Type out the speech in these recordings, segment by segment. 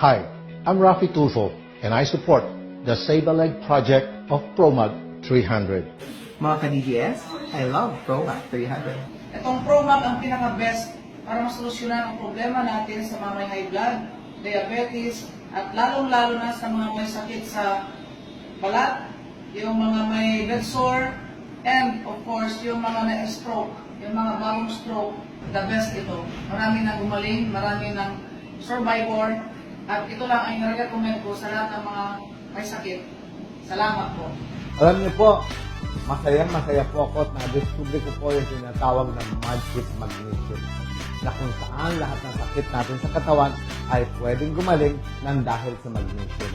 Hi, I'm Rafi Tulfo, and I support the Save a Leg project of ProMag 300. Mga ka-DDS, I love ProMag 300. Itong ProMag ang pinaka-best para masolusyonan ang problema natin sa mga may high blood, diabetes, at lalong-lalo na sa mga may sakit sa balat, yung mga may blood sore, and of course, yung mga may stroke, yung mga bagong stroke, the best ito. Marami nang gumaling, marami nang survivor, at ito lang ang nare-recommend ko sa lahat ng mga may sakit. Salamat po. Alam niyo po, masaya po ako at na-discover ko po yung tinatawag na magic magnesium na kung saan lahat ng sakit natin sa katawan ay pwedeng gumaling ng dahil sa magnesium.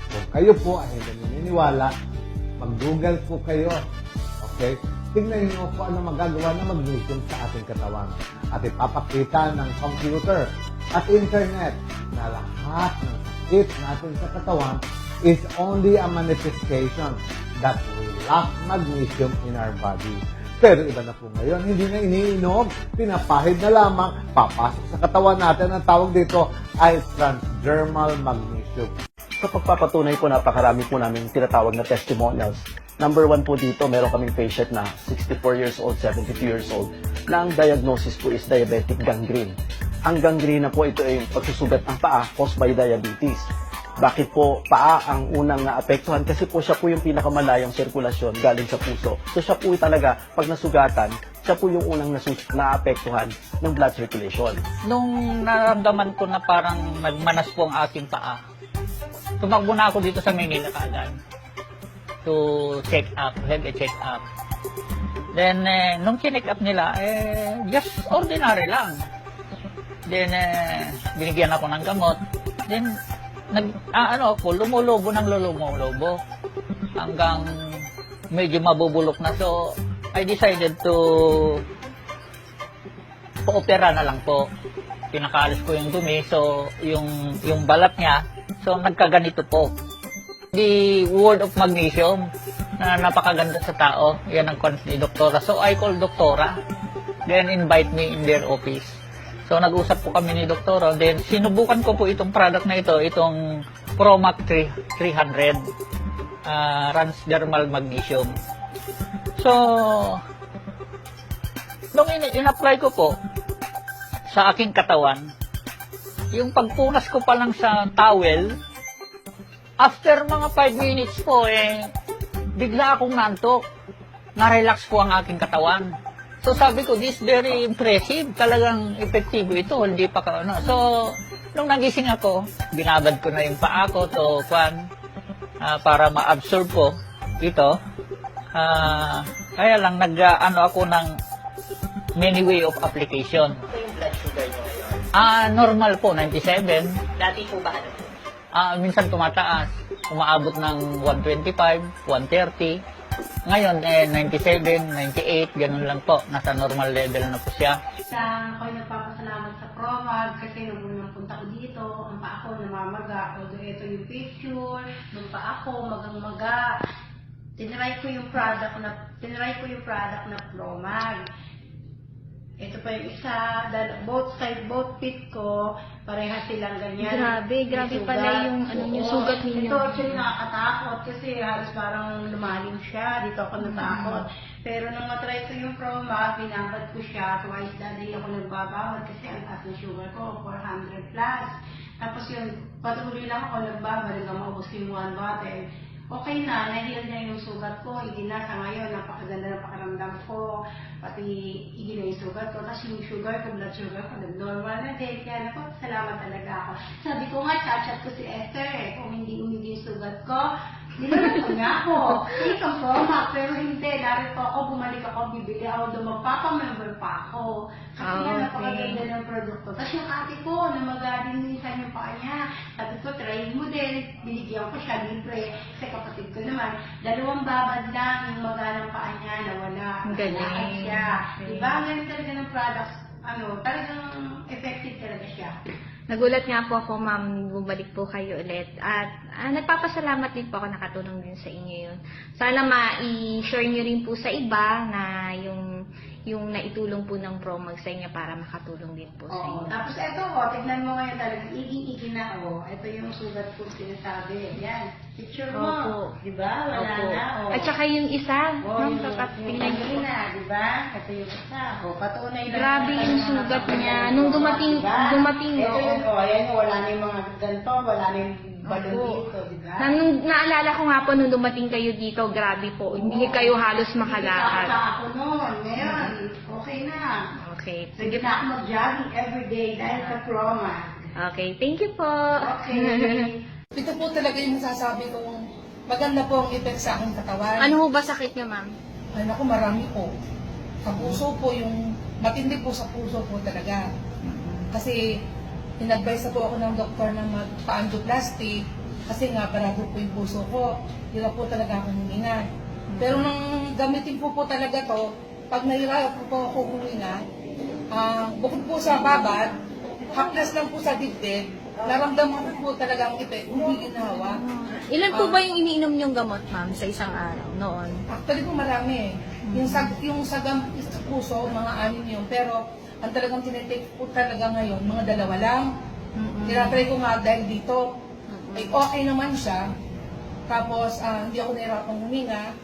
Kung kayo po ay hindi naniniwala, mag-google po kayo. Okay? Tingnan niyo po ano magagawa ng magnesium sa ating katawan. At ipapakita ng computer at internet na lahat ng sakit natin sa katawan is only a manifestation that we lack magnesium in our body. Pero iba na po ngayon, hindi na iniinom, pinapahid na lamang, papasok sa katawan natin, ang tawag dito ay transdermal magnesium. Sa pagpapatunay po, napakarami po namin tinatawag na testimonials. Number 1 po dito, meron kaming patient na 64 years old, 72 years old, na ang diagnosis po is diabetic gangrene. Ang gangrene na po, ito ay pagsusugat ng paa caused by diabetes. Bakit po paa ang unang naapektuhan? Kasi po siya po yung pinakamalayong sirkulasyon galing sa puso. So siya po talaga, pag nasugatan, siya po yung unang naapektuhan ng blood circulation. Nung naramdaman ko na parang nagmanas po ang aking paa, tumakbo na ako dito sa Manila kaagad to check up, have a check up. Then, nung check up nila, just ordinary lang. Then, binigyan ako ng gamot. Then, lumulobo ng lulumo-lobo hanggang medyo mabubulok na. So, I decided to pa-opera na lang po. Pinakaalis ko yung dumi, so yung balat niya, so nagkaganito po. The word of magnesium na napakaganda sa tao, yan ang kons ni Doktora. So, I call Doktora, then invite me in their office. So, nag-usap po kami ni Doktora. Then, sinubukan ko po itong product na ito, itong ProMag 300 Transdermal Magnesium. So, nung in-apply ko po sa aking katawan, yung pagpunas ko pa lang sa towel, after mga 5 minutes po, bigla akong nantok. Na-relax po ang aking katawan. So sabi ko, this very impressive. Talagang epektibo ito. Hindi pa ka, ano. So, nung nagising ako, binabad ko na yung paa ko to para ma-absorb ko ito. Kaya lang, ako ng many way of application. Ito yung blood sugar nyo ngayon? Normal po, 97. Dati po ba ano? Minsan tumataas. Umaabot ng 125, 130. Ngayon, 97, 98, ganun lang po. Nasa normal level na po siya. Ako'y nagpapasalamat sa ProMag kasi nung unang punta ko dito, ang paa ko namamaga. Although ito yung picture, nung paa ko magang-maga. Tinry ko yung product na ProMag. Ito pa yung isa, both feet ko, parehas silang ganyan. Grabe pala yung sugat ninyo. Ito actually nakakatakot kasi halos parang lumalim siya, dito ako natakot. Pero nung matry ko yung ProMag, binabad ko siya, twice a day ako nagbabawad kasi ang taas ng sugar ko, 400 plus. Tapos yun, patuloy lang ako nagbabad hanggang maubos yung 1 bottle. Okay na, na-heal na yung sugat ko, hindi na sa ngayon, napakaganda ng pakiramdam ko, pati hindi na yung sugat ko, kasi yung sugar ko, blood sugar ko, nag-normal na din, kaya salamat talaga ako. Sabi ko nga, chat ko si Esther, kung hindi umigi yung sugat ko, nilaman ko niya ako, take ang ProMag, pero hindi, narito ako, bumalik ako, bibili ako, magpapamember pa ako, kasi nga napakaganda ng produkto. Tapos yung ate ko, namagalin minsan yung paa niya, sabi ko, try mo din, binigyan ko siya libre, kasi kapatid ko naman, 2 babad lang yung magalang paa niya, nawala. Galing. Siya. Diba? Ang galing talaga ng products, talagang effective talaga siya. Nagulat nga po ako, ma'am, bumalik po kayo ulit. At nagpapasalamat din po ako, nakatulong din sa inyo yun. Sana ma-share nyo rin po sa iba na yung yung naitulong po ng Promag sa inyo para makatulong din po sa Oo. inyo. Tapos ito tignan mo ngayon talaga, iging-igi na Ito yung sugat ko sinasabi. Yan, picture mo. Opo. Di ba? Wala Opo. na. At saka yung isa, ma'am, yung tingnan niyo po. na, di ba? Ito yung isa. Patunay lang. Grabe na yung talaga sugat na niya. nakapagod. Nung dumating, Ito yung, ayan, wala na yung mga ganito, wala na yung balon Opo. dito, di ba? Naalala ko nga po nung dumating kayo dito, grabe po. Hindi kayo halos makalakad. Sa ako noon. Ngayon, okay na. Okay. Sige na ako mag-jogging everyday dahil sa Promag. Okay, thank you po. Okay. Ito po talaga yung masasabi kong maganda po ang effect sa aking katawan. Ano ho ba sakit niyo, ma'am? Ay naku, marami po. Sa puso po, yung matindi po sa puso po talaga. Kasi in-advise na po ako ng doktor na magpa-angioplasty kasi nga parado po yung puso ko. Hirap po talaga akong huminga. Pero nang gamitin po talaga to, pag nahirap po ako huminga, bukod po sa babad, haplas lang po sa dibdib, naramdaman ko po talaga ang ipek, hindi ginawa. Ilan po ba yung iniinom niyong gamot, ma'am, sa isang araw noon? Actually po marami. Yung sa puso, mga 6 yun. Pero ang talagang tinitake po talaga ngayon, mga 2 lang. Tinatry ko nga dahil dito. Eh, okay naman siya. Tapos hindi ako nahirapang huminga.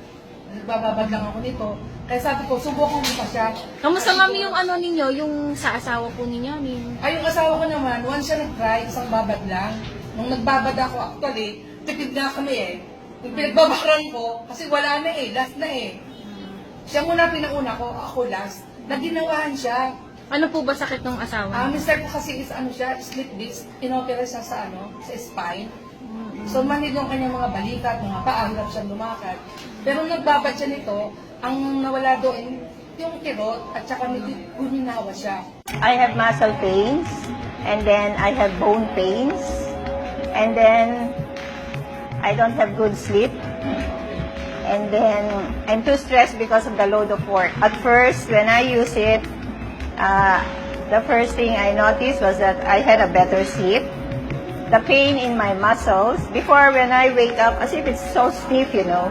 Nagbababad lang ako nito. Kaya sabi ko, subukan mo pa siya. Kamusta, ma'am, yung ano ninyo, yung sa asawa po ninyo? Ay, yung asawa ko naman, once siya nag-try, isang babad lang. Nung nagbabad ako, actually, tipid na kami eh. Yung pinagbabaran ko, kasi wala na eh, last na eh. Siya muna pinauna ko, ako last. Naginawahan siya. Ano po ba sakit ng asawa? Mister ko kasi is slip disc, inopera siya sa sa spine. So manhid yung kanyang mga balikat, mga paa, hirap siyang lumakad. Pero nagbabad siya nito, ang nawala doon, yung kirot, at saka guminawa siya. I have muscle pains, and then I have bone pains, and then I don't have good sleep, and then I'm too stressed because of the load of work. At first, when I use it, the first thing I noticed was that I had a better sleep. The pain in my muscles, before when I wake up, as if it's so stiff, you know,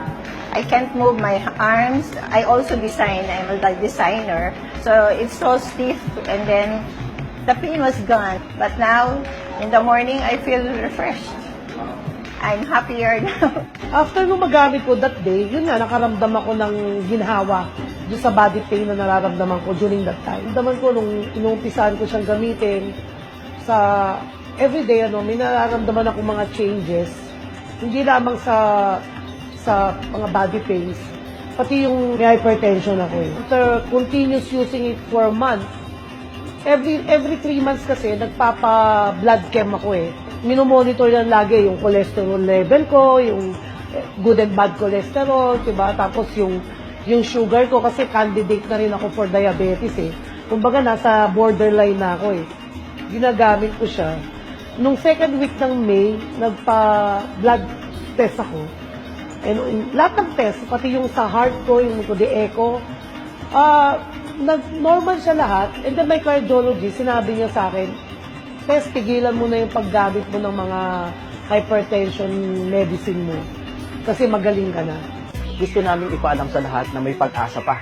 I can't move my arms. I also design, I'm a designer, so it's so stiff, and then the pain was gone. But now, in the morning, I feel refreshed. I'm happier now. After nung magamit ko that day, yun nga, nakaramdam ako ng ginhawa doon sa body pain na nararamdaman ko during that time. Naman ko nung inumpisahan ko siyang gamitin sa everyday, may nararamdaman ako mga changes. Hindi lamang sa mga body pains, pati yung may hypertension ako eh. After continuous using it for months, every 3 months kasi nagpapa-blood chem ako eh. Minomonitor yan lagi yung cholesterol level ko, yung good and bad cholesterol, diba? Tapos yung sugar ko kasi candidate na rin ako for diabetes eh. Kumbaga nasa borderline na ako eh. Ginagamit ko siya. Nung second week ng May, nagpa-blood test ako. And lahat ng test, pati yung sa heart ko, yung the echo, nag-normal siya lahat. And then my cardiologist, sinabi niya sa akin, test, tigilan mo na yung paggamit mo ng mga hypertension medicine mo. Kasi magaling ka na. Gusto namin ipaalam sa lahat na may pag-asa pa.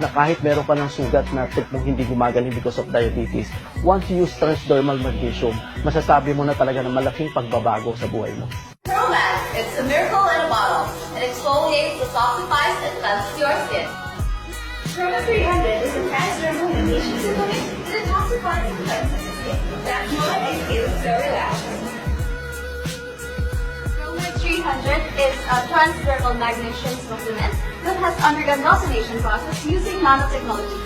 Na kahit meron ka ng sugat na mong hindi gumagaling because of diabetes, once you use transdermal magnesium, masasabi mo na talaga na malaking pagbabago sa buhay mo. Promag, it's a miracle in a bottle. It exfoliates, detoxifies, and cleanses your skin. Promag 300 is a transdermal magnesium supplement that detoxifies and cleanses the skin. That's why it feels so relaxing. Promag 300 is a transdermal magnesium supplement that has undergone calcination process using nanotechnology.